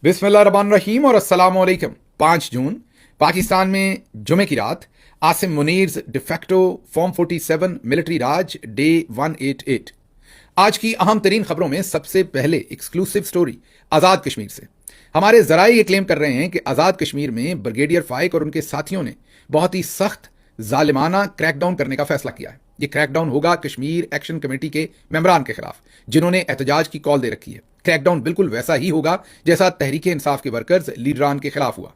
बिस्मिल्लाहिर्रहमानिर्रहीम और अस्सलाम वालेकुम। 5 जून पाकिस्तान में जुमे की रात आसिम मुनीर्स डिफेक्टो फॉर्म 47 मिलिट्री राज डे 188। आज की अहम तरीन खबरों में सबसे पहले एक्सक्लूसिव स्टोरी आज़ाद कश्मीर से। हमारे जराए ये क्लेम कर रहे हैं कि आज़ाद कश्मीर में ब्रिगेडियर फाइक और उनके साथियों ने बहुत ही सख्त जालिमाना क्रैकडाउन करने का फैसला किया है। ये क्रैकडाउन होगा कश्मीर एक्शन कमेटी के मेंबरान के खिलाफ जिन्होंने एहतजाज की कॉल दे रखी है। क्रैकडाउन बिल्कुल वैसा ही होगा जैसा तहरीक इंसाफ के वर्कर्स लीडरान के खिलाफ हुआ।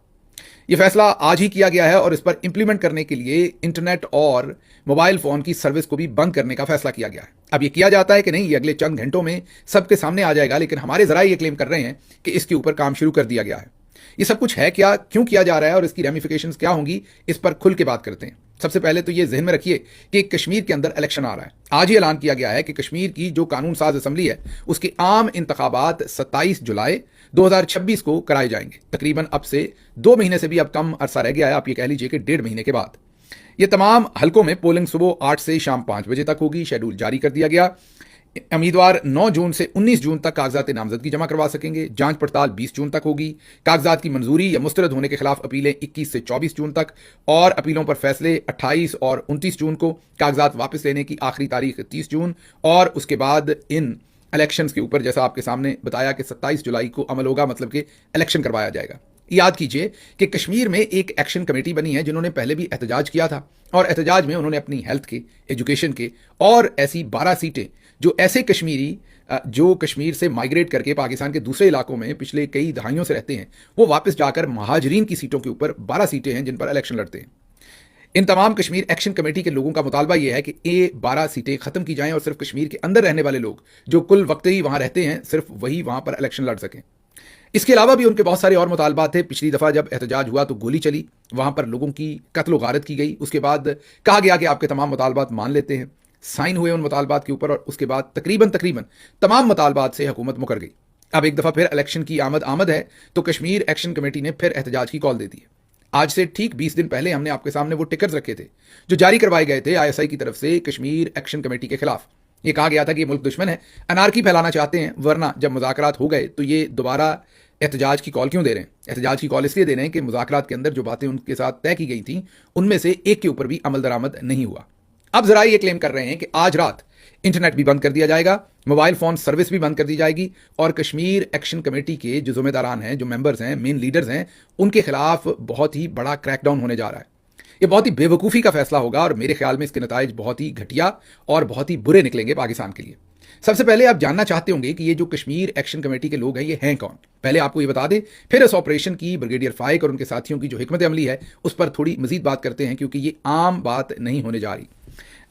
यह फैसला आज ही किया गया है और इस पर इंप्लीमेंट करने के लिए इंटरनेट और मोबाइल फोन की सर्विस को भी बंद करने का फैसला किया गया है। अब यह किया जाता है कि नहीं, ये अगले चंद घंटों में सबके सामने आ जाएगा, लेकिन हमारे जराए ये क्लेम कर रहे हैं कि इसके ऊपर काम शुरू कर दिया गया है। ये सब कुछ है क्या, क्यों किया जा रहा है और इसकी रेमिफिकेशंस क्या होंगी, इस पर खुल के बात करते हैं। सबसे पहले तो ये जहन में रखिए कि कश्मीर के अंदर इलेक्शन आ रहा है। आज ही ऐलान किया गया है कि कश्मीर की जो कानून साज असम्बली है उसके आम इंतखाबात 27 जुलाई 2026 को कराए जाएंगे। तकरीबन अब से 2 महीने से भी अब कम अरसा रह गया है। आप ये कह लीजिए कि 1.5 महीने के बाद ये तमाम हलकों में पोलिंग सुबह 8 से शाम 5 बजे तक होगी। शेड्यूल जारी कर दिया गया। उम्मीदवार 9 जून से 19 जून तक कागजात नामजदगी जमा करवा सकेंगे। जांच पड़ताल 20 जून तक होगी। कागजात की मंजूरी या मुस्तरद होने के खिलाफ अपीलें 21 से 24 जून तक और अपीलों पर फैसले 28 और 29 जून को। कागजात वापस लेने की आखिरी तारीख 30 जून और उसके बाद इन इलेक्शंस के ऊपर जैसा आपके सामने बताया कि 27 जुलाई को अमल होगा, मतलब कि इलेक्शन करवाया जाएगा। याद कीजिए कि कश्मीर में एक एक्शन कमेटी बनी है जिन्होंने पहले भी एहतजाज किया था और एहतजाज में उन्होंने अपनी हेल्थ के, एजुकेशन के और ऐसी 12 सीटें जो ऐसे कश्मीरी जो कश्मीर से माइग्रेट करके पाकिस्तान के दूसरे इलाकों में पिछले कई दहाइयों से रहते हैं, वो वापस जाकर महाजरीन की सीटों के ऊपर 12 सीटें हैं जिन पर इलेक्शन लड़ते हैं। इन तमाम कश्मीर एक्शन कमेटी के लोगों का मुतालबा यह है कि ये 12 सीटें खत्म की जाएं और सिर्फ कश्मीर के अंदर रहने वाले लोग जो कुल वक्त ही वहां रहते हैं सिर्फ वही वहां पर इलेक्शन लड़ सकें। इसके अलावा भी उनके बहुत सारे और मुतालबात थे। पिछली दफ़ा जब एहतजाज हुआ तो गोली चली, वहां पर लोगों की कत्ल गारत की गई। उसके बाद कहा गया कि आपके तमाम मुतालबात मान लेते हैं। साइन हुए उन मुतालबात के ऊपर और उसके बाद तकरीबन तमाम मुतालबात से हुकूमत मुकर गई। अब एक दफ़ा फिर इलेक्शन की आमद है तो कश्मीर एक्शन कमेटी ने फिर एहतजाज की कॉल दे दी है। आज से ठीक 20 दिन पहले हमने आपके सामने वो टिकट्स रखे थे जो जारी करवाए गए थे ISI की तरफ से कश्मीर एक्शन कमेटी के खिलाफ। ये कहा गया था कि ये मुल्क दुश्मन है, अनारकी फैलाना चाहते हैं, वरना जब मुज़ाकरात हो गए तो ये दोबारा एहतजाज की कॉल क्यों दे रहे हैं। एहतजाज की कॉल इसलिए दे रहे हैं कि मुज़ाकरात के अंदर जो बातें उनके साथ तय की गई थी उनमें से एक के ऊपर भी अमल दरामद नहीं हुआ। अब जरा ये क्लेम कर रहे हैं कि आज रात इंटरनेट भी बंद कर दिया जाएगा, मोबाइल फोन सर्विस भी बंद कर दी जाएगी और कश्मीर एक्शन कमेटी के जो जिम्मेदारान हैं, जो मेंबर्स हैं, मेन लीडर्स हैं, उनके खिलाफ बहुत ही बड़ा क्रैकडाउन होने जा रहा है। ये बहुत ही बेवकूफ़ी का फैसला होगा और मेरे ख्याल में इसके नताइज बहुत ही घटिया और बहुत ही बुरे निकलेंगे पाकिस्तान के लिए। सबसे पहले आप जानना चाहते होंगे कि ये जो कश्मीर एक्शन कमेटी के लोग हैं ये हैं कौन। पहले आपको ये बता दें, फिर इस ऑपरेशन की ब्रिगेडियर फाइक और उनके साथियों की जो हिकमत अमली है उस पर थोड़ी मजीद बात करते हैं, क्योंकि ये आम बात नहीं होने जा रही।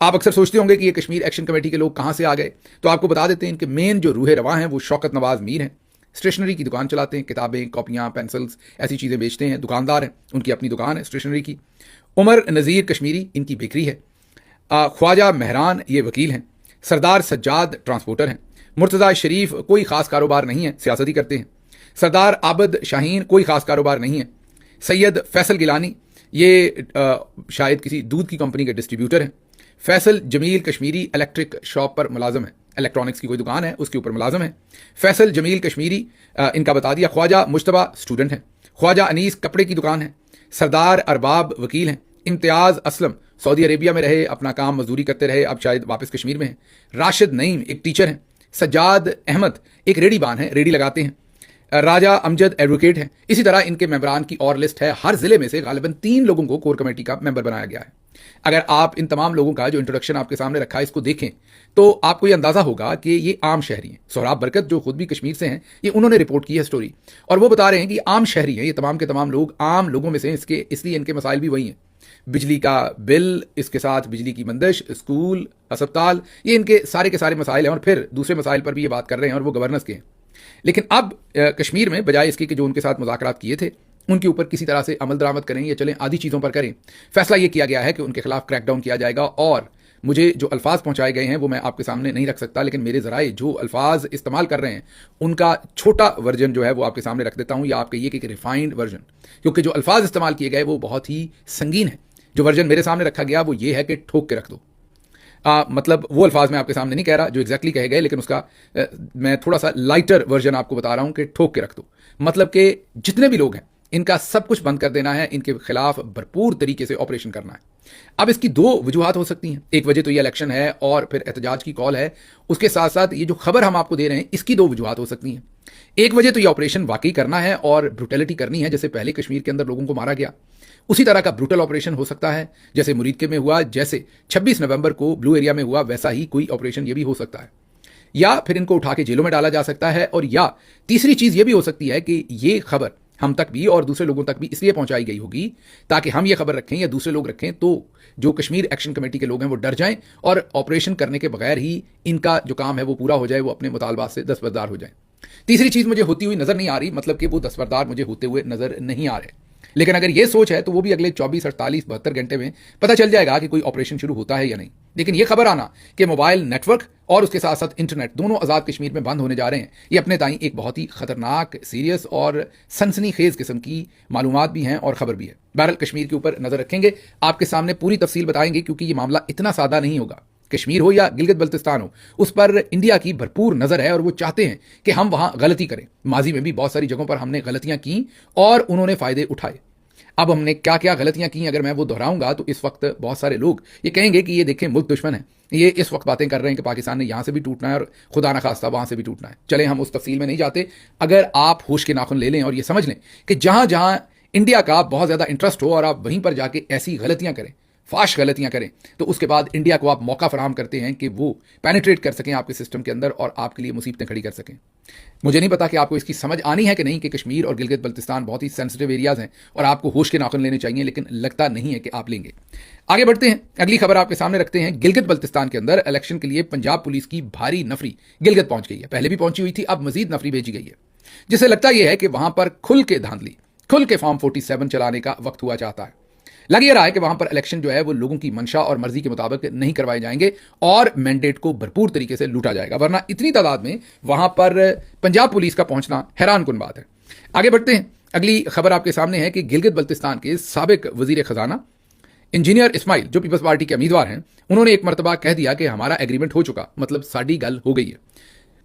आप अक्सर सोचते होंगे कि ये कश्मीर एक्शन कमेटी के लोग कहाँ से आ गए, तो आपको बता देते हैं इनके मेन जो रूहे रवा हैं वो शौकत नवाज मीर हैं। स्टेशनरी की दुकान चलाते हैं, किताबें, कॉपियाँ, पेंसिल्स, ऐसी चीज़ें बेचते हैं, दुकानदार हैं, उनकी अपनी दुकान है स्टेशनरी की। उमर नज़ीर कश्मीरी इनकी बेकरी है। ख्वाजा महरान ये वकील हैं। सरदार सज्जाद ट्रांसपोर्टर हैं। मुर्तज़ा शरीफ कोई ख़ास कारोबार नहीं है, सियासत ही करते हैं। सरदार आबद शाहीन कोई ख़ास कारोबार नहीं है। सैयद फैसल गिलानी ये शायद किसी दूध की कंपनी के डिस्ट्रीब्यूटर हैं। फैसल जमील कश्मीरी इलेक्ट्रिक शॉप पर मुलाजम है, इलेक्ट्रॉनिक्स की कोई दुकान है उसके ऊपर मुलाजम है। फैसल जमील कश्मीरी इनका बता दिया। ख्वाजा मुश्तबा स्टूडेंट हैं। ख्वाजा अनीस कपड़े की दुकान है। सरदार अरबाब वकील हैं। इम्तियाज़ असलम सऊदी अरेबिया में रहे, अपना काम मजदूरी करते रहे, अब शायद वापस कश्मीर में हैं। राशिद नईम एक टीचर हैं। सज्जाद अहमद एक रेडी बान है, रेडी लगाते हैं। राजा अमजद एडवोकेट हैं। इसी तरह इनके मेंबरान की और लिस्ट है। हर जिले में से गालिबन 3 लोगों को कोर कमेटी का मेंबर बनाया गया है। अगर आप इन तमाम लोगों का जो इंट्रोडक्शन आपके सामने रखा है इसको देखें तो आपको ये अंदाजा होगा कि ये आम शहरी हैं। सोहराब बरकत जो खुद भी कश्मीर से हैं, ये उन्होंने रिपोर्ट की है स्टोरी और वो बता रहे हैं कि आम शहरी हैं ये तमाम के तमाम लोग, आम लोगों में से इसके इसलिए इनके मसाइल भी वही हैं। बिजली का बिल, इसके साथ बिजली की बंदिश, स्कूल, अस्पताल, ये इनके सारे के सारे मसाइल हैं और फिर दूसरे मसाइल पर भी ये बात कर रहे हैं और वो गवर्नेंस के हैं। लेकिन अब कश्मीर में बजाय इसके कि जो उनके साथ मुज़ाकरात किए थे उनके ऊपर किसी तरह से अमल दरामद करें या चलें आदि चीज़ों पर करें, फैसला ये किया गया है कि उनके खिलाफ क्रैकडाउन किया जाएगा। और मुझे जो अल्फाज पहुंचाए गए हैं वो मैं आपके सामने नहीं रख सकता, लेकिन मेरे ज़राए जो अल्फाज इस्तेमाल कर रहे हैं उनका छोटा वर्जन जो है वो आपके सामने रख देता हूँ, या आपके ये कि रिफाइंड वर्जन, क्योंकि जो अल्फाज इस्तेमाल किए गए वो बहुत ही संगीन है। जो वर्जन मेरे सामने रखा गया वो ये है कि ठोक के रख दो। मतलब वो अल्फाज मैं आपके सामने नहीं कह रहा जो एग्जैक्टली कहे गए, लेकिन उसका मैं थोड़ा सा लाइटर वर्जन आपको बता रहा हूं कि ठोक के रख दो। मतलब कि जितने भी लोग हैं इनका सब कुछ बंद कर देना है, इनके खिलाफ भरपूर तरीके से ऑपरेशन करना है। अब इसकी दो वजूहात हो सकती हैं। एक वजह तो ये इलेक्शन है और फिर एहतजाज की कॉल है, उसके साथ साथ ये जो खबर हम आपको दे रहे हैं इसकी दो वजूहात हो सकती हैं। एक वजह तो ये ऑपरेशन वाकई करना है और ब्रूटैलिटी करनी है, जैसे पहले कश्मीर के अंदर लोगों को मारा गया उसी तरह का ब्रूटल ऑपरेशन हो सकता है, जैसे मुरीदके में हुआ, जैसे 26 नवंबर को ब्लू एरिया में हुआ, वैसा ही कोई ऑपरेशन ये भी हो सकता है। या फिर इनको उठा के जेलों में डाला जा सकता है, और या तीसरी चीज ये भी हो सकती है कि ये खबर हम तक भी और दूसरे लोगों तक भी इसलिए पहुंचाई गई होगी ताकि हम ये खबर रखें या दूसरे लोग रखें तो जो कश्मीर एक्शन कमेटी के लोग हैं वो डर जाएं और ऑपरेशन करने के बगैर ही इनका जो काम है वो पूरा हो जाए, वो अपने मुतालबात से दस्तबरदार हो जाए। तीसरी चीज मुझे होती हुई नजर नहीं आ रही, मतलब कि वो दस्तबरदार मुझे होते हुए नजर नहीं आ रहे। लेकिन अगर ये सोच है तो वो भी अगले 24, 48, 72 घंटे में पता चल जाएगा कि कोई ऑपरेशन शुरू होता है या नहीं। लेकिन ये खबर आना कि मोबाइल नेटवर्क और उसके साथ साथ इंटरनेट दोनों आज़ाद कश्मीर में बंद होने जा रहे हैं, ये अपने ताईं एक बहुत ही खतरनाक, सीरियस और सनसनीखेज किस्म की मालूमात भी हैं और खबर भी है। बहरहाल कश्मीर के ऊपर नजर रखेंगे, आपके सामने पूरी तफसील बताएंगे, क्योंकि ये मामला इतना सादा नहीं होगा। कश्मीर हो या गिलगित बल्तिस्तान हो, उस पर इंडिया की भरपूर नजर है और वो चाहते हैं कि हम वहां गलती करें। माजी में भी बहुत सारी जगहों पर हमने गलतियां की और उन्होंने फायदे उठाए। अब हमने क्या क्या गलतियां की, अगर मैं वो दोहराऊंगा तो इस वक्त बहुत सारे लोग ये कहेंगे कि ये देखें मुल्क दुश्मन है, ये इस वक्त बातें कर रहे हैं कि पाकिस्तान ने यहां से भी टूटना है और खुदा न खास्ता वहां से भी टूटना है। चले हम उस तफसील में नहीं जाते। अगर आप होश के नाखुन ले लें और ये समझ लें कि जहां जहां इंडिया का बहुत ज्यादा इंटरेस्ट हो और आप वहीं पर जाके ऐसी गलतियां करें, फाश गलतियां करें, तो उसके बाद इंडिया को आप मौका फराहम करते हैं कि वो पेनिट्रेट कर सकें आपके सिस्टम के अंदर और आपके लिए मुसीबतें खड़ी कर सकें। मुझे नहीं पता कि आपको इसकी समझ आनी है कि नहीं कि कश्मीर और गिलगित बल्तिस्तान बहुत ही सेंसिटिव एरियाज हैं और आपको होश के नाखुन लेने चाहिए, लेकिन लगता नहीं है कि आप लेंगे। आगे बढ़ते हैं, अगली खबर आपके सामने रखते हैं। गिलगित बल्तिस्तान के अंदर इलेक्शन के लिए पंजाब पुलिस की भारी नफरी गिलगित पहुंच गई है। पहले भी पहुंची हुई थी, अब मजीद नफरी भेजी गई है, जिससे लगता यह है कि वहां पर खुल के धांधली, खुल के फॉर्म 47 चलाने का वक्त हुआ चाहता है। लग ये रहा है कि वहां पर इलेक्शन जो है वो लोगों की मंशा और मर्जी के मुताबिक नहीं करवाए जाएंगे और मैंडेट को भरपूर तरीके से लूटा जाएगा, वरना इतनी तादाद में वहां पर पंजाब पुलिस का पहुंचना हैरान कुन बात है। आगे बढ़ते हैं, अगली खबर आपके सामने है कि गिलगित बल्तिस्तान के साबिक वजीर खजाना इंजीनियर इस्माइल, जो पीपल्स पार्टी के उम्मीदवार हैं, उन्होंने एक मरतबा कह दिया कि हमारा एग्रीमेंट हो चुका, मतलब साड़ी गल हो गई है।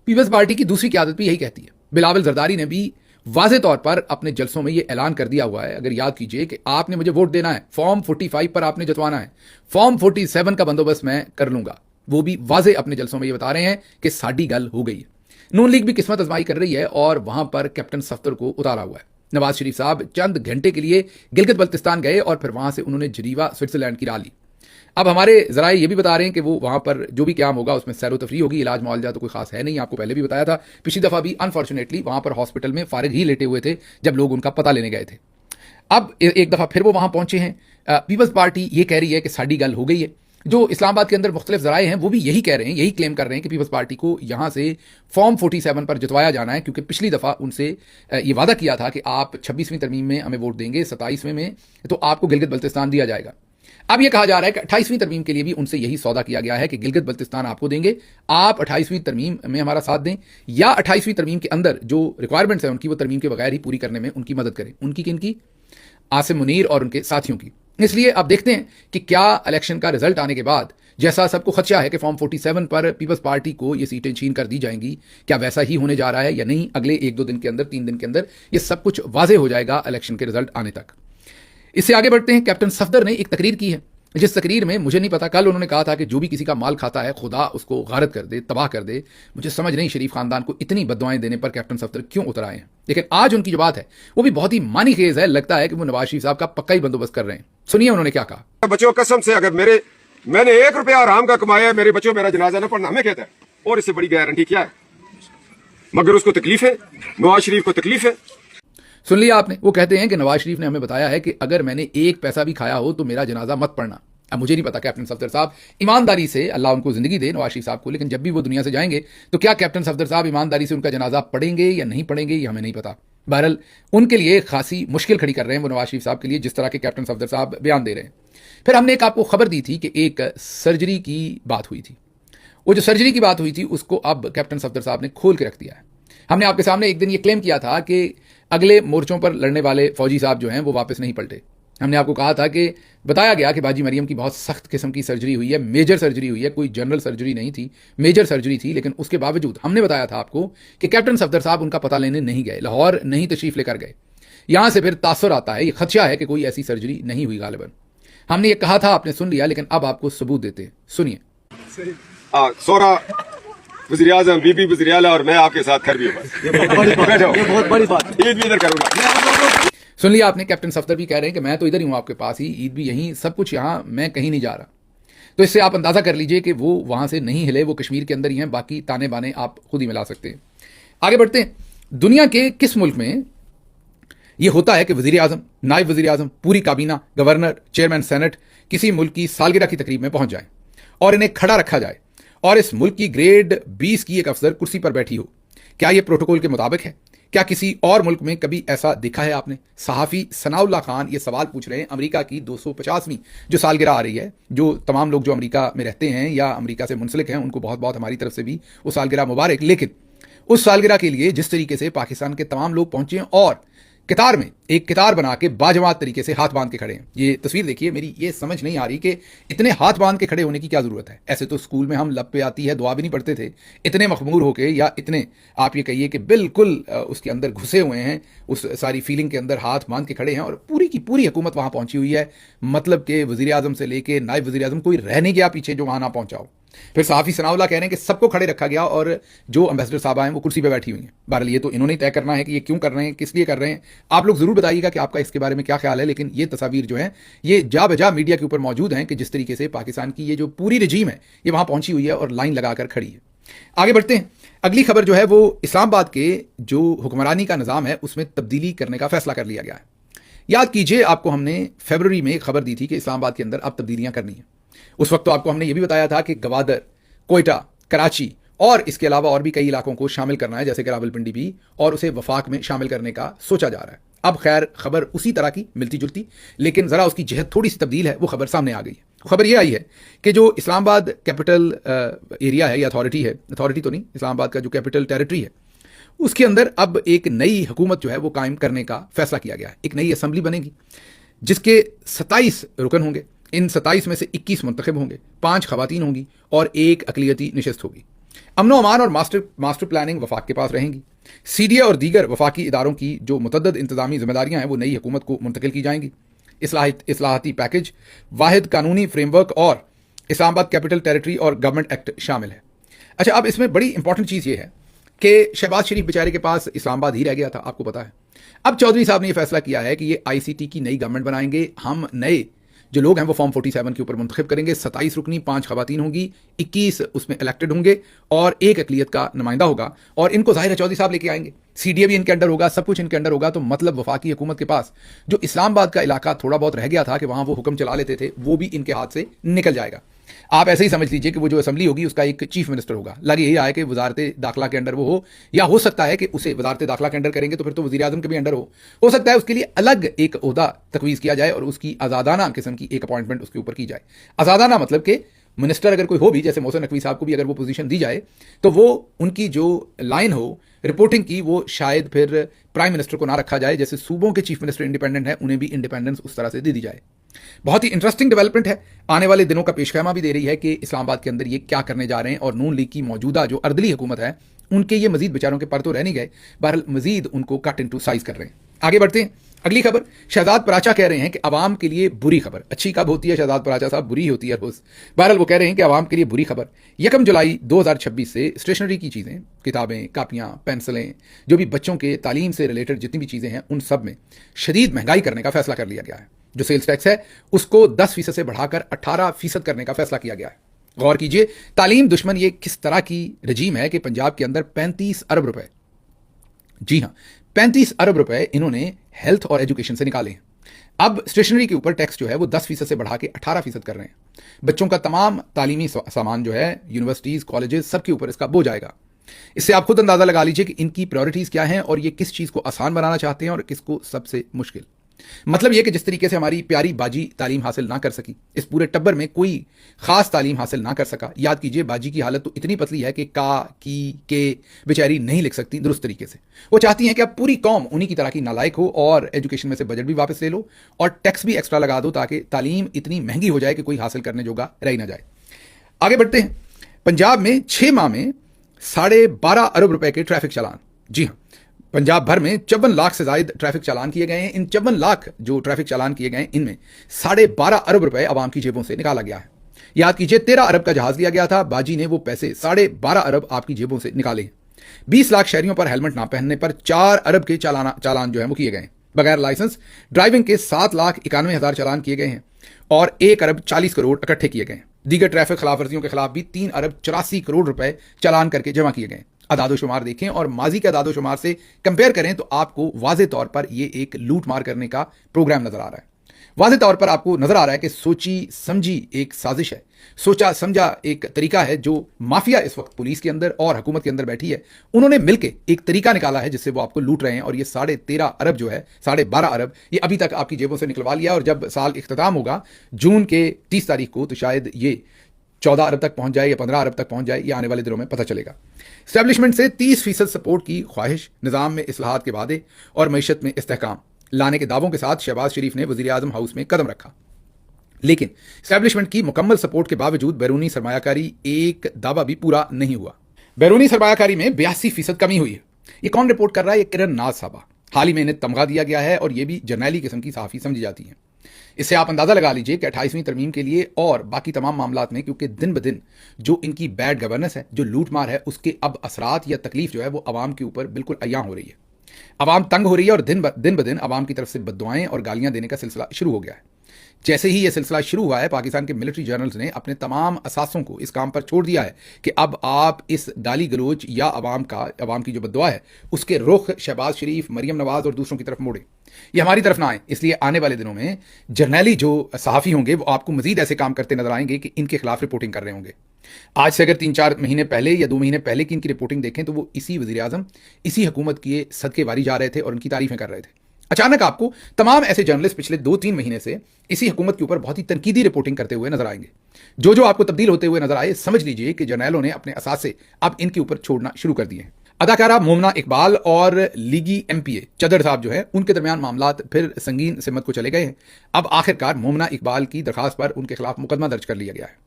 पीपल्स पार्टी की दूसरी क़यादत भी यही कहती है। बिलावल जरदारी ने भी वाज़े तौर पर अपने जलसों में ये ऐलान कर दिया हुआ है, अगर याद कीजिए, कि आपने मुझे वोट देना है, फॉर्म 45 पर आपने जतवाना है, फॉर्म 47 का बंदोबस्त मैं कर लूंगा। वो भी वाज़े अपने जलसों में ये बता रहे हैं कि साड़ी गल हो गई है। नून लीग भी किस्मत आजमाई कर रही है और वहां पर कैप्टन सफ्तर को उतारा हुआ है। नवाज शरीफ साहब चंद घंटे के लिए गिलगित बल्तिस्तान गए और फिर वहां से उन्होंने जनीवा स्विट्जरलैंड की राह ली। अब हमारे जराए ये भी बता रहे हैं कि वो वहां पर जो भी क्याम होगा उसमें सैरो तफरी होगी, इलाज मुआवजा तो कोई खास है नहीं, आपको पहले भी बताया था। पिछली दफा भी अनफॉर्चुनेटली वहां पर हॉस्पिटल में फारिग ही लेटे हुए थे जब लोग उनका पता लेने गए थे। अब एक दफा फिर वो वहां पहुंचे हैं। पीपल्स पार्टी ये कह रही है कि साड़ी गल हो गई है। जो इस्लामाबाद के अंदर मुख्तलिफ जराए हैं वो भी यही कह रहे हैं, यही क्लेम कर रहे हैं कि पीपल्स पार्टी को यहां से फॉर्म 47 पर जितवाया जाना है, क्योंकि पिछली दफा उनसे ये वादा किया था कि आप 26वीं तरमीम में हमें वोट देंगे, 27वें में तो आपको गिलगित बल्तिस्तान दिया जाएगा। अब यह कहा जा रहा है कि 28वीं तरमीम के लिए भी उनसे यही सौदा किया गया है कि गिलगित बल्तिस्तान आपको देंगे, आप 28वीं तरमीम में हमारा साथ दें, या 28वीं तरमीम के अंदर जो रिक्वायरमेंट्स हैं उनकी वो तरमीम के बगैर ही पूरी करने में उनकी मदद करें। उनकी किनकी? आसिम मुनीर और उनके साथियों की। इसलिए अब देखते हैं कि क्या इलेक्शन का रिजल्ट आने के बाद, जैसा सबको खदशा है कि फॉर्म 47 पर पीपल्स पार्टी को ये सीटें छीन कर दी जाएंगी, क्या वैसा ही होने जा रहा है या नहीं। अगले 1-2 दिन के अंदर, 3 दिन के अंदर ये सब कुछ वाजे हो जाएगा इलेक्शन के रिजल्ट आने तक। इससे आगे बढ़ते हैं, कैप्टन सफदर ने एक तकरीर की है, जिस तकरीर में मुझे नहीं पता, कल उन्होंने कहा था कि जो भी किसी का माल खाता है खुदा उसको गारत कर दे, तबाह कर दे। मुझे समझ नहीं शरीफ खानदान को इतनी बददुआएं देने पर कैप्टन सफदर क्यों उतर आए हैं। लेकिन आज उनकी जो बात है वो भी बहुत ही मानी खेज है, लगता है कि वो नवाज शरीफ साहब का पक्का ही बंदोबस्त कर रहे हैं। सुनिए उन्होंने क्या कहा। बच्चों कसम से, अगर मैंने 1 रुपया आराम का कमाया है, मेरे बच्चों मेरा जनाजा न पढ़ना हमें कहता है, और इससे बड़ी गारंटी क्या है। मगर उसको तकलीफ है, नवाज शरीफ को तकलीफ है। सुन लिया आपने, वो कहते हैं कि नवाज शरीफ ने हमें बताया है कि अगर मैंने 1 पैसा भी खाया हो तो मेरा जनाजा मत पढ़ना। अब मुझे नहीं पता कैप्टन सफदर साहब ईमानदारी से, अल्लाह उनको जिंदगी दे नवाज शरीफ साहब को, लेकिन जब भी वो दुनिया से जाएंगे तो क्या कैप्टन सफदर साहब ईमानदारी से उनका जनाजा पढ़ेंगे या नहीं पढ़ेंगे, ये हमें नहीं पता। बहरहाल उनके लिए खासी मुश्किल खड़ी कर रहे हैं वो नवाज शरीफ साहब के लिए, जिस तरह के कैप्टन सफदर साहब बयान दे रहे हैं। फिर हमने एक आपको खबर दी थी कि एक सर्जरी की बात हुई थी। वो जो सर्जरी की बात हुई थी उसको अब कैप्टन सफदर साहब ने खोल के रख दिया है। हमने आपके सामने एक दिन ये क्लेम किया था कि अगले मोर्चों पर लड़ने वाले फौजी साहब जो हैं वो वापस नहीं पलटे। हमने आपको कहा था कि बताया गया कि बाजी मरियम की बहुत सख्त किस्म की सर्जरी हुई है, मेजर सर्जरी हुई है, कोई जनरल सर्जरी नहीं थी, मेजर सर्जरी थी। लेकिन उसके बावजूद हमने बताया था आपको कि कैप्टन सफदर साहब उनका पता लेने नहीं गए, लाहौर नहीं तशरीफ लेकर गए। यहां से फिर तासुर आता है, ये खदशा है कि कोई ऐसी सर्जरी नहीं हुई गालिबन। हमने ये कहा था, आपने सुन लिया, लेकिन अब आपको सबूत देते हैं, सुनिए। सोरा वज़ीर आज़म, बीबी वज़ीर आला और मैं आपके साथ खर भी हूँ। ये बहुत बड़ी बात। ईद भी इधर करूंगा। सुन लिया आपने, कैप्टन सफदर भी कह रहे हैं कि मैं तो इधर ही हूं आपके पास ही, ईद भी यहीं, सब कुछ यहां, मैं कहीं नहीं जा रहा। तो इससे आप अंदाजा कर लीजिए कि वो वहां से नहीं हिले, वो कश्मीर के अंदर ही हैं, बाकी ताने बाने आप खुद ही मिला सकते हैं। आगे बढ़ते हैं। दुनिया के किस मुल्क में यह होता है कि वजीर आजम, नायब वजीर आजम, पूरी काबीना, गवर्नर, चेयरमैन सेनेट किसी मुल्क की सालगिरह की तकरीब में पहुंच जाए और इन्हें खड़ा रखा जाए और इस मुल्क की ग्रेड 20 की एक अफसर कुर्सी पर बैठी हो? क्या यह प्रोटोकॉल के मुताबिक है? क्या किसी और मुल्क में कभी ऐसा देखा है आपने? सहाफ़ी सनाउल्लाह खान ये सवाल पूछ रहे हैं। अमेरिका की 250वीं जो सालगिरह आ रही है, जो तमाम लोग जो अमेरिका में रहते हैं या अमेरिका से मुंसलिक हैं, उनको बहुत बहुत हमारी तरफ से भी वो सालगिरह मुबारक। लेकिन उस सालगिरह के लिए जिस तरीके से पाकिस्तान के तमाम लोग पहुंचे हैं और कतार में एक कतार बना के बाजमात तरीके से हाथ बांध के खड़े हैं, ये तस्वीर देखिए। मेरी ये समझ नहीं आ रही कि इतने हाथ बांध के खड़े होने की क्या जरूरत है। ऐसे तो स्कूल में हम लब पे आती है दुआ भी नहीं पढ़ते थे, इतने मखमूर होके, या इतने आप ये कहिए कि बिल्कुल उसके अंदर घुसे हुए हैं, उस सारी फीलिंग के अंदर हाथ बांध के खड़े हैं और पूरी की पूरी हुकूमत वहां पहुंची हुई है। मतलब कि वजीर आजम से लेके नायब वजीर आजम कोई रह नहीं गया पीछे जो वहां ना पहुंचा हो। फिर सहाफ़ी सनाउल्लाह कह रहे हैं कि सबको खड़े रखा गया और जो अम्बेसडर साहब आए वो कुर्सी पे बैठी हुई हैं। बहरहाल ये तो इन्होंने तय करना है कि ये क्यों कर रहे हैं, किस लिए कर रहे हैं। आप लोग जरूर बताइएगा कि आपका इसके बारे में क्या ख्याल है। लेकिन ये तस्वीर जो है ये जा बजा मीडिया के ऊपर मौजूद हैं कि जिस तरीके से पाकिस्तान की ये जो पूरी रजीम है ये वहां पहुंची हुई है और लाइन लगाकर खड़ी है। आगे बढ़ते हैं। अगली खबर जो है वो इस्लामाबाद के जो हुक्मरानी का निज़ाम है उसमें तब्दीली करने का फैसला कर लिया गया है। याद कीजिए, आपको हमने फरवरी में एक खबर दी थी कि इस्लामाबाद के अंदर अब तब्दीलियां करनी है। उस वक्त तो आपको हमने ये भी बताया था कि गवादर, कोयटा, कराची और इसके अलावा और भी कई इलाकों को शामिल करना है, जैसे कि रावलपिंडी भी, और उसे वफाक में शामिल करने का सोचा जा रहा है। अब खैर खबर उसी तरह की मिलती जुलती, लेकिन जरा उसकी जहत थोड़ी सी तब्दील है। वो खबर सामने आ गई है। खबर यह आई है कि जो इस्लामाबाद कैपिटल एरिया है या अथॉरिटी है, अथॉरिटी तो नहीं, इस्लामाबाद का जो कैपिटल टेरिटरी है, उसके अंदर अब एक नई हुकूमत जो है वो कायम करने का फैसला किया गया है। एक नई असम्बली बनेगी जिसके 27 रुकन होंगे। इन 27 में से 21 मुंतखब होंगे, 5 खवातीन होंगी और 1 अकलियती निशस्त होगी। अमनो अमान और मास्टर प्लानिंग वफाक के पास रहेंगी। सीडीए और दीगर वफाकी इदारों की जो मुतद्दद इंतजामी जिम्मेदारियां हैं वो नई हुकूमत को मुंतकिल की जाएंगी। इस्लाहती पैकेज, वाहिद कानूनी फ्रेमवर्क और इस्लामाबाद कैपिटल टेरिटरी और गवर्नमेंट एक्ट शामिल है। अच्छा, अब इसमें बड़ी इंपॉर्टेंट चीज़ ये है कि शहबाज शरीफ बेचारे के पास इस्लामाबाद ही रह गया था, आपको पता है। अब चौधरी साहब ने यह फैसला किया है कि ये आईसीटी की नई गवर्नमेंट बनाएंगे। हम नए जो लोग हैं वो फॉर्म 47 के ऊपर मुंतखब करेंगे। 27 रुकनी, 5 खवातीन होंगी, 21 उसमें इलेक्टेड होंगे और 1 अकलियत का नुमाइंदा होगा। और इनको जाहिर है चौधरी साहब लेके आएंगे। सीडीए भी इनके अंडर होगा, सब कुछ इनके अंडर होगा। तो मतलब वफाकी हुकूमत के पास जो इस्लामाबाद का इलाका थोड़ा बहुत रह गया था कि वहां वो हुक्म चला लेते थे, वो भी इनके हाथ से निकल जाएगा। आप ऐसे ही समझ लीजिए कि वो जो असेंबली होगी उसका एक चीफ मिनिस्टर होगा। लगे यही आए कि वजारत दाखिला के अंडर वो हो, या हो सकता है कि उसे वजारत दाखिला के अंडर करेंगे तो फिर तो वजीर आजम के भी अंडर हो सकता है उसके लिए अलग एक ओहदा तकवीज़ किया जाए और उसकी आज़ादाना किस्म की एक अपॉइंटमेंट उसके ऊपर की जाए। आज़ादाना मतलब कि मिनिस्टर अगर कोई हो भी, जैसे मोहसिन नकवी साहब को भी अगर वो पोजीशन दी जाए तो वो उनकी जो लाइन हो रिपोर्टिंग की वो शायद फिर प्राइम मिनिस्टर को ना रखा जाए। जैसे सूबों के चीफ मिनिस्टर इंडिपेंडेंट है, उन्हें भी इंडिपेंडेंस उस तरह से दे दी जाए। बहुत ही इंटरेस्टिंग डेवलपमेंट है। आने वाले दिनों का पेशखैमा भी दे रही है कि इस्लामाबाद के अंदर ये क्या करने जा रहे हैं। और नून लीग की मौजूदा जो अर्दली हुकूमत है उनके ये मजीद बेचारों के पर तो रह नहीं गए, बहरहाल मजीद उनको कट इनटू साइज कर रहे हैं। आगे बढ़ते हैं। अगली खबर, शहजाद पराचा कह रहे हैं कि अवाम के लिए बुरी खबर। अच्छी कब होती है शहजाद पराचा साहब? बुरी होती है रोज। बहरहाल वो कह रहे हैं कि अवाम के लिए बुरी खबर। 1 जुलाई 2026 से स्टेशनरी की चीज़ें, किताबें, कापियाँ, पेंसिलें, जो भी बच्चों के तालीम से रिलेटेड जितनी भी चीज़ें हैं उन सब में शदीद महंगाई करने का फैसला कर लिया गया है। जो सेल्स टैक्स है उसको 10% से बढ़ाकर 18% करने का फैसला किया गया है। गौर कीजिए, तालीम दुश्मन ये किस तरह की रजीम है कि पंजाब के अंदर 35 अरब रुपए, जी हाँ 35 अरब रुपए इन्होंने हेल्थ और एजुकेशन से निकाले हैं। अब स्टेशनरी के ऊपर टैक्स जो है वो 10% से बढ़ा के 18% कर रहे हैं। बच्चों का तमाम तालीमी सामान जो है, यूनिवर्सिटीज़, कॉलेजेस, सबके ऊपर इसका बोझ आएगा। इससे आप खुद अंदाज़ा लगा लीजिए कि इनकी प्रायोरिटीज़ क्या हैं और ये किस चीज़ को आसान बनाना चाहते हैं और किसको सबसे मुश्किल। मतलब यह कि जिस तरीके से हमारी प्यारी बाजी तालीम हासिल ना कर सकी, इस पूरे टब्बर में कोई खास तालीम हासिल ना कर सका। याद कीजिए, बाजी की हालत तो इतनी पतली है कि का, की, के बेचारी नहीं लिख सकती दुरुस्त तरीके से। वो चाहती हैं कि अब पूरी कौम उन्हीं की तरह की नालायक हो और एजुकेशन में से बजट भी वापस ले लो और टैक्स भी एक्स्ट्रा लगा दो ताकि तालीम इतनी महंगी हो जाए कि कोई हासिल करने जोगा रह ही ना जाए। आगे बढ़ते हैं। पंजाब में 6 माह में 12.5 अरब रुपए के ट्रैफिक चालान। जी हाँ, पंजाब भर में 54 लाख से ज्यादा ट्रैफिक चालान किए गए हैं। इन 54 लाख जो ट्रैफिक चालान किए गए हैं, इनमें 12.5 अरब रुपए आवाम की जेबों से निकाला गया है। याद कीजिए, 13 अरब का जहाज लिया गया था, बाजी ने वो पैसे 12.5 अरब आपकी जेबों से निकाले हैं। 20 लाख शहरियों पर हेलमेट ना पहनने पर 4 अरब के चालान जो है वो किए गए हैं। बगैर लाइसेंस ड्राइविंग के 7,91,000 चालान किए गए हैं और 1 अरब 40 करोड़ इकट्ठे किए गए हैं। दीगर ट्रैफिक खिलाफवर्जियों के खिलाफ भी 3 अरब 84 करोड़ रुपए चालान करके जमा किए गए। अदादोशुमार देखें और माजी के अदादोशुमार से कंपेयर करें तो आपको वाज़े तौर पर यह एक लूट मार करने का प्रोग्राम नजर आ रहा है। वाज़े तौर पर आपको नजर आ रहा है कि सोची समझी एक साजिश है, सोचा समझा एक तरीका है जो माफिया इस वक्त पुलिस के अंदर और हुकूमत के अंदर बैठी है, उन्होंने मिलकर एक तरीका निकाला है जिससे वो आपको लूट रहे हैं। और ये 13.5 अरब जो है, 12.5 अरब, ये अभी तक आपकी जेबों से निकलवा लिया और जब साल इख्तिताम होगा जून के 30 तारीख को, तो शायद ये 14 अरब तक पहुंच जाए या 15 अरब तक पहुंच जाए, ये आने वाले दिनों में पता चलेगा। स्टैब्लिशमेंट से 30% सपोर्ट की ख्वाहिश, निज़ाम में इस्लाहात के वादे और मईशत में इस्तेहकाम लाने के दावों के साथ शहबाज शरीफ ने वज़ीर आज़म हाउस में कदम रखा, लेकिन स्टैब्लिशमेंट की मुकम्मल सपोर्ट के बावजूद बैरूनी सरमायाकारी एक दावा भी पूरा नहीं हुआ। बैरूनी सरमायाकारी में 82% कमी हुई है। ये कौन रिपोर्ट कर रहा है? ये किरण नाज साहबा। हाल ही में इन्हें तमगा दिया गया है और ये भी जर्नैली किस्म की सहाफ़ी समझी जाती हैं। इससे आप अंदाज़ा लगा लीजिए कि 28वीं तरमीम के लिए और बाकी तमाम मामलात में, क्योंकि दिन ब दिन जो इनकी बैड गवर्नेंस है, जो लूट मार है, उसके अब असरात या तकलीफ जो है वो आवाम के ऊपर बिल्कुल अयां हो रही है। आवाम तंग हो रही है और दिन ब दिन आवाम की तरफ से बद्दुआएं और गालियां देने का सिलसिला शुरू हो गया है। जैसे ही यह सिलसिला शुरू हुआ है, पाकिस्तान के मिलिट्री जर्नल्स ने अपने तमाम असासों को इस काम पर छोड़ दिया है कि अब आप इस गाली गलोच या आवाम की जो बद्दुआ है उसके रुख शहबाज शरीफ, मरियम नवाज और दूसरों की तरफ मोड़े, ये हमारी तरफ ना आए। इसलिए आने वाले दिनों में जर्नैली जो सहाफ़ी होंगे वो आपको मजीद ऐसे काम करते नजर आएंगे कि इनके खिलाफ रिपोर्टिंग कर रहे होंगे। आज से अगर 3-4 महीने पहले या 2 महीने पहले की इनकी रिपोर्टिंग देखें तो वो इसी वज़ीर आज़म, इसी हुकूमत की सदके वारी जा रहे थे और उनकी तारीफें कर रहे थे। अचानक आपको तमाम ऐसे जर्नलिस्ट पिछले 2-3 महीने से इसी हुकूमत के ऊपर बहुत ही तनकीदी रिपोर्टिंग करते हुए नजर आएंगे। जो आपको तब्दील होते हुए नजर आए, समझ लीजिए कि जर्नैलों ने अपने असासे अब इनके ऊपर छोड़ना शुरू कर दिए हैं। अदाकारा मोमना इकबाल और लीगी MPA चदर साहब जो है, उनके दरमियान मामलात फिर संगीन सिमत को चले गए हैं। अब आखिरकार मोमना इकबाल की दरखास्त पर उनके खिलाफ मुकदमा दर्ज कर लिया गया है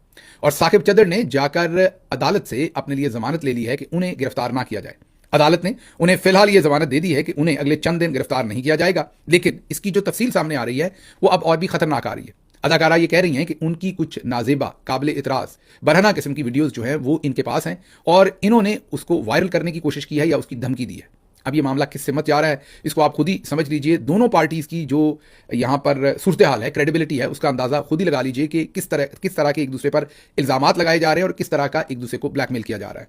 और साकिब चदर ने जाकर अदालत से अपने लिए जमानत ले ली है कि उन्हें गिरफ्तार ना किया जाए। अदालत ने उन्हें फिलहाल यह जमानत दे दी है कि उन्हें अगले चंद दिन गिरफ्तार नहीं किया जाएगा, लेकिन इसकी जो तफसील सामने आ रही है वो अब और भी खतरनाक आ रही है। अदाकारा ये कह रही हैं कि उनकी कुछ नाजेबा, काबिल इतराज़, बरहना किस्म की वीडियोज़ जो हैं वो इनके पास हैं और इन्होंने उसको वायरल करने की कोशिश की है या उसकी धमकी दी है। अब ये मामला किससे मत जा रहा है, इसको आप खुद ही समझ लीजिए। दोनों पार्टीज़ की जो यहाँ पर सूरत हाल है, क्रेडिबिलिटी है, उसका अंदाज़ा खुद ही लगा लीजिए कि किस तरह के एक दूसरे पर इल्ज़ामात लगाए जा रहे हैं और किस तरह का एक दूसरे को ब्लैकमेल किया जा रहा है।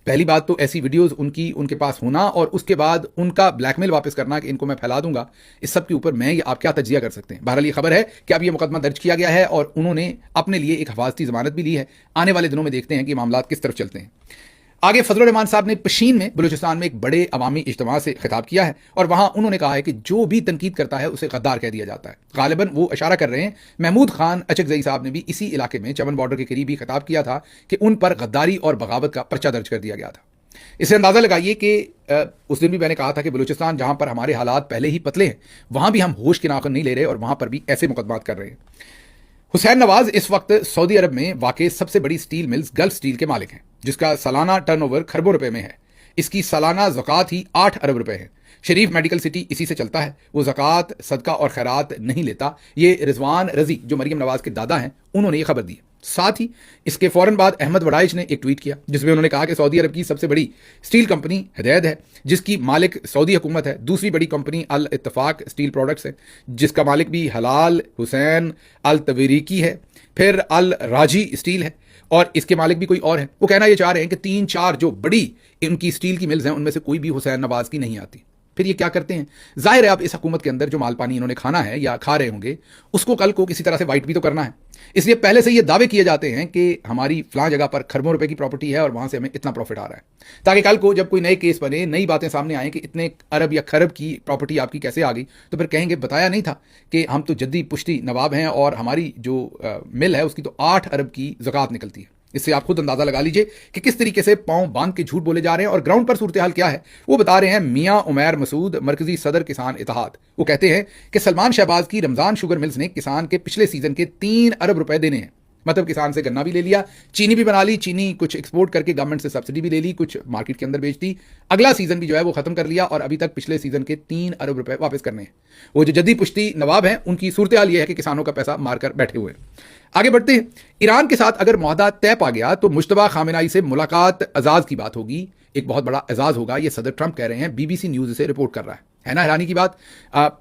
पहली बात तो ऐसी वीडियोस उनके पास होना और उसके बाद उनका ब्लैकमेल वापस करना कि इनको मैं फैला दूंगा, इस सब के ऊपर मैं आप क्या तज्जिया कर सकते हैं। बहरहाल ये खबर है कि अब ये मुकदमा दर्ज किया गया है और उन्होंने अपने लिए एक हिफाजती जमानत भी ली है। आने वाले दिनों में देखते हैं कि मामला किस तरफ चलते हैं। आगे फजलुर रहमान साहब ने पशीन में बलूचिस्तान में एक बड़े अवामी इज्तिमा से खिताब किया है और वहां उन्होंने कहा है कि जो भी तनकीद करता है उसे गद्दार कह दिया जाता है। गालिबन वो इशारा कर रहे हैं, महमूद खान अचकजई साहब ने भी इसी इलाके में चमन बॉर्डर के करीब ही खिताब किया था कि उन पर गद्दारी और बगावत का पर्चा दर्ज कर दिया गया था। इससे अंदाजा लगाइए कि उस दिन भी मैंने कहा था कि बलूचिस्तान जहां पर हमारे हालात पहले ही पतले हैं, वहां भी हम होश की नाखुन नहीं ले रहे और वहां पर भी ऐसे मुकदमात कर रहे हैं। हुसैन नवाज इस वक्त सऊदी अरब में वाक़ई सबसे बड़ी स्टील मिल्स गल्फ स्टील के मालिक हैं, जिसका सालाना टर्नओवर खरबों रुपए में है। इसकी सालाना ज़कात ही 8 अरब रुपए है। शरीफ मेडिकल सिटी इसी से चलता है। वो ज़कात, सदका और खैरात नहीं लेता। ये रिजवान रजी जो मरियम नवाज के दादा हैं, उन्होंने ये खबर दी। साथ ही इसके फौरन बाद अहमद वड़ाइच ने एक ट्वीट किया जिसमें उन्होंने कहा कि सऊदी अरब की सबसे बड़ी स्टील कंपनी हिदायत है, जिसकी मालिक सऊदी हुकूमत है। दूसरी बड़ी कंपनी अल इत्तफाक स्टील प्रोडक्ट्स है, जिसका मालिक भी हलाल हुसैन अल तवरीकी है। फिर अल राजी स्टील है और इसके मालिक भी कोई और है। वो कहना ये चाह रहे हैं कि 3-4 जो बड़ी इनकी स्टील की मिल्स हैं उनमें से कोई भी हुसैन नवाज की नहीं आती। फिर ये क्या करते हैं? जाहिर है अब इस हुकूमत के अंदर जो माल पानी इन्होंने खाना है या खा रहे होंगे उसको कल को किसी तरह से वाइट भी तो करना है। इसलिए पहले से ये दावे किए जाते हैं कि हमारी फलां जगह पर खरबों रुपए की प्रॉपर्टी है और वहां से हमें इतना प्रॉफिट आ रहा है, ताकि कल को जब कोई नए केस बने, नई बातें सामने आए कि इतने अरब या खरब की प्रॉपर्टी आपकी कैसे आ गई, तो फिर कहेंगे बताया नहीं था कि हम तो जद्दी पुश्ती नवाब हैं और हमारी जो मिल है उसकी तो 8 अरब की ज़कात निकलती है। इससे आप खुद अंदाजा लगा लीजिए कि किस तरीके से पांव बांध के झूठ बोले जा रहे हैं। और ग्राउंड पर सूरत हाल क्या है वो बता रहे हैं मियां उमैर मसूद, मरकजी सदर किसान इत्तेहाद। वो कहते हैं कि सलमान शहबाज की रमजान शुगर मिल्स ने किसान के पिछले सीजन के 3 अरब रुपए देने हैं। मतलब किसान से गन्ना भी ले लिया, चीनी भी बना ली, चीनी कुछ एक्सपोर्ट करके गवर्नमेंट से सब्सिडी भी ले ली, कुछ मार्केट के अंदर बेच दी, अगला सीजन भी जो है वो खत्म कर लिया और अभी तक पिछले सीजन के 3 अरब रुपए वापस करने हैं। वो जो जद्दी पुश्ती नवाब हैं उनकी सूरत हाल ये है कि किसानों का पैसा मारकर बैठे हुए हैं। आगे बढ़ते हैं। ईरान के साथ अगर मुआहदा तय पा गया तो मुश्तबा खामेनाई से मुलाकात एजाज की बात होगी, एक बहुत बड़ा एजाज होगा, ये सदर ट्रंप कह रहे हैं, बीबीसी न्यूज से रिपोर्ट कर रहा है ना हैरानी की बात।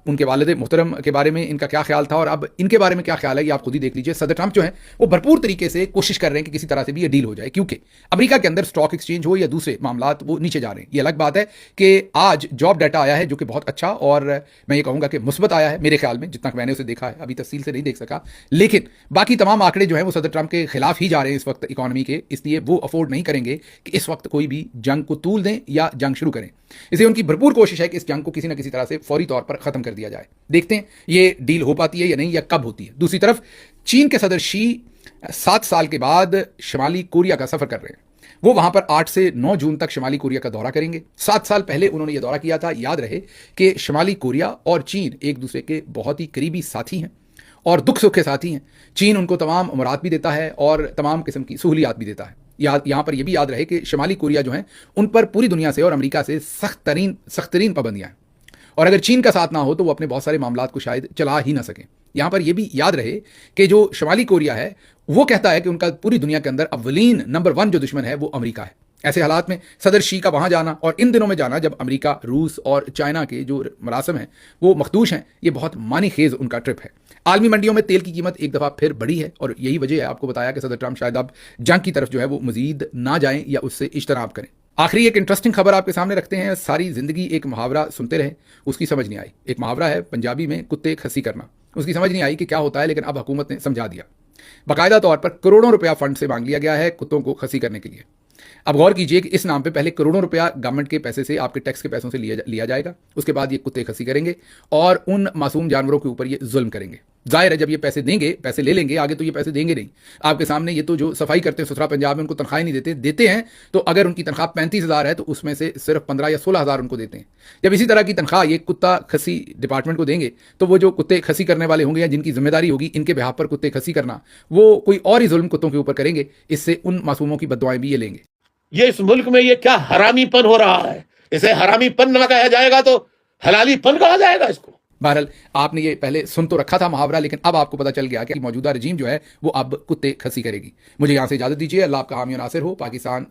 उनके वालिद मोहतरम के बारे में इनका क्या ख्याल था और अब इनके बारे में क्या ख्याल है ये आप खुद ही देख लीजिए। सदर ट्रंप जो है वो भरपूर तरीके से कोशिश कर रहे हैं कि किसी तरह से भी ये डील हो जाए, क्योंकि अमेरिका के अंदर स्टॉक एक्सचेंज हो या दूसरे मामलात वो नीचे जा रहे हैं। ये अलग बात है कि आज जॉब डाटा आया है जो कि बहुत अच्छा और मैं ये कहूँगा कि मुस्बत आया है मेरे ख्याल में, जितना मैंने उसे देखा है, अभी तफसील से नहीं देख सका, लेकिन बाकी तमाम आंकड़े जो है वो सदर ट्रंप के खिलाफ ही जा रहे हैं इस वक्त इकॉनमी के, इसलिए वो अफोर्ड नहीं करेंगे कि इस वक्त कोई भी जंग को तूल दें या जंग शुरू करें। इसलिए उनकी भरपूर कोशिश है कि इस जंग को किसी ना किसी तरह से फौरी तौर पर खत्म कर दिया जाए। देखते हैं ये डील हो पाती है या नहीं, या कब होती है। दूसरी तरफ चीन के सदर शी 7 साल के बाद शुमाली कोरिया का सफर कर रहे हैं। वो वहां पर 8 से 9 जून तक शुमाली कोरिया का दौरा करेंगे। 7 साल पहले उन्होंने यह दौरा किया था। याद रहे कि शुमाली कोरिया और चीन एक दूसरे के बहुत ही करीबी साथी हैं और दुख सुख के साथी हैं। चीन उनको तमाम अमरात भी देता है और तमाम किस्म की सहूलियात भी देता है। यहाँ पर यह भी याद रहे कि शुमाली कोरिया जो है उन पर पूरी दुनिया से और अमेरिका से सख्त तरीन पाबंदियां हैं और अगर चीन का साथ ना हो तो वो अपने बहुत सारे मामलात को शायद चला ही ना सकें। यहाँ पर यह भी याद रहे कि जो शुमाली कोरिया है वो कहता है कि उनका पूरी दुनिया के अंदर अव्वलीन नंबर 1 जो दुश्मन है वो अमेरिका है। ऐसे हालात में सदर शी का वहां जाना और इन दिनों में जाना जब अमेरिका, रूस और चाइना के जो मरासम हैं वो मखदूश हैं, ये बहुत मानी खेज उनका ट्रिप है। आलमी मंडियों में तेल की कीमत एक दफ़ा फिर बढ़ी है और यही वजह है, आपको बताया कि सदर ट्रंप शायद अब जंग की तरफ जो है वो मजीद ना जाएं या उससे इज्तनाब करें। आखिरी एक इंटरेस्टिंग खबर आपके सामने रखते हैं। सारी जिंदगी एक मुहावरा सुनते रहे, उसकी समझ नहीं आई। एक मुहावरा है पंजाबी में, कुत्ते खसी करना, उसकी समझ नहीं आई कि क्या होता है, लेकिन अब हुकूमत ने समझा दिया। बाकायदा तौर पर करोड़ों रुपया फंड से मांग लिया गया है कुत्तों को खसी करने के लिए। अब गौर कीजिए कि इस नाम पे पहले करोड़ों रुपया गवर्नमेंट के पैसे से, आपके टैक्स के पैसों से लिया जाएगा, उसके बाद ये कुत्ते खसी करेंगे और उन मासूम जानवरों के ऊपर ये जुल्म करेंगे। जाहिर है जब ये पैसे देंगे, पैसे ले लेंगे, आगे तो ये पैसे देंगे नहीं। आपके सामने ये तो जो सफाई करते हैं सुथरा पंजाब में, उनको तनख्वाही नहीं देते हैं तो अगर उनकी तनख्वाह 35,000 है तो उसमें से सिर्फ 15 या 16,000 उनको देते हैं। जब इसी तरह की तनख्वाह ये कुत्ता खसी डिपार्टमेंट को देंगे तो वो जो कुत्ते खसी करने वाले होंगे या जिनकी जिम्मेदारी होगी इनके बिहाफ पर कुत्ते खसी करना, वो कोई और ही जुल्म कुत्तों के ऊपर करेंगे। इससे उन मासूमों की बद्दुआएं भी ये लेंगे। ये इस मुल्क में ये क्या हरामीपन हो रहा है, इसे हरामीपन ना कहा जाएगा तो हलालीपन कहा जाएगा इसको। बहरहाल आपने ये पहले सुन तो रखा था मुहावरा, लेकिन अब आपको पता चल गया कि मौजूदा रजीम जो है वो अब कुत्ते खसी करेगी। मुझे यहां से इजाजत दीजिए। अल्लाह आपका हामी और नासिर हो। पाकिस्तान